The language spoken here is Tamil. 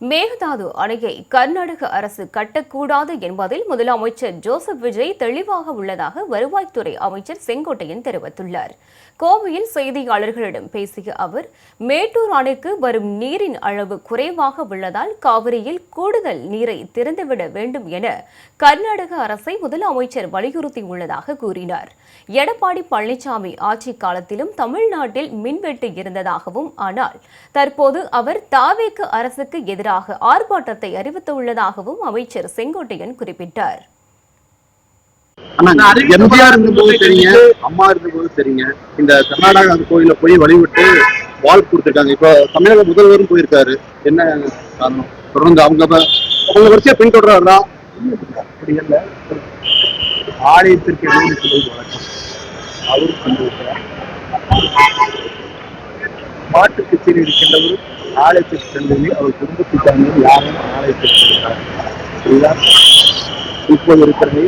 மேகதாது அணையை கர்நாடக அரசு கட்டக்கூடாது என்பதில் முதலமைச்சர் ஜோசப் விஜய் தெளிவாக உள்ளதாக வருவாய்த்துறை அமைச்சர் செங்கோட்டையன் தெரிவித்துள்ளார். கோவையில் செய்தியாளர்களிடம் பேசிய அவர், மேட்டூர் அணைக்கு வரும் நீரின் அளவு குறைவாக உள்ளதால் காவிரியில் கூடுதல் நீரை திறந்துவிட வேண்டும் என கர்நாடக அரசை முதலமைச்சர் வலியுறுத்தியுள்ளதாக கூறினார். எடப்பாடி பழனிசாமி ஆட்சி காலத்திலும் தமிழ்நாட்டில் மின்வெட்டு இருந்ததாகவும், ஆனால் தற்போது அவர் தாவேக்கு அரசுக்கு எதிராக ஆர்ப்பாட்டத்தை அறிவித்துள்ளதாகவும் அமைச்சர் செங்கோட்டையன் குறிப்பிட்டார். எம்ஜிஆர் இருந்தபோது சரிங்க, அம்மா இருந்தபோது சரிங்க, இந்த கர்நாடகா கோயில போய் வழிவிட்டு வால் கொடுத்துருக்காங்க. இப்ப தமிழக முதல்வரும் போயிருக்காரு. என்ன காரணம்? தொடர்ந்து அவங்க வரிசையா பின்தொடர்றா? அப்படி இல்ல, ஆலயத்திற்கு வழக்கம் அவரும் கொண்டிருக்கிறார். மாட்டு கச்சேரி இருக்கின்றவரும் ஆலயத்திற்கு சென்றதில் அவர் குடும்பத்திற்கான யாரும் ஆலயத்திற்கு சென்றார். இப்போது இருக்கிறதை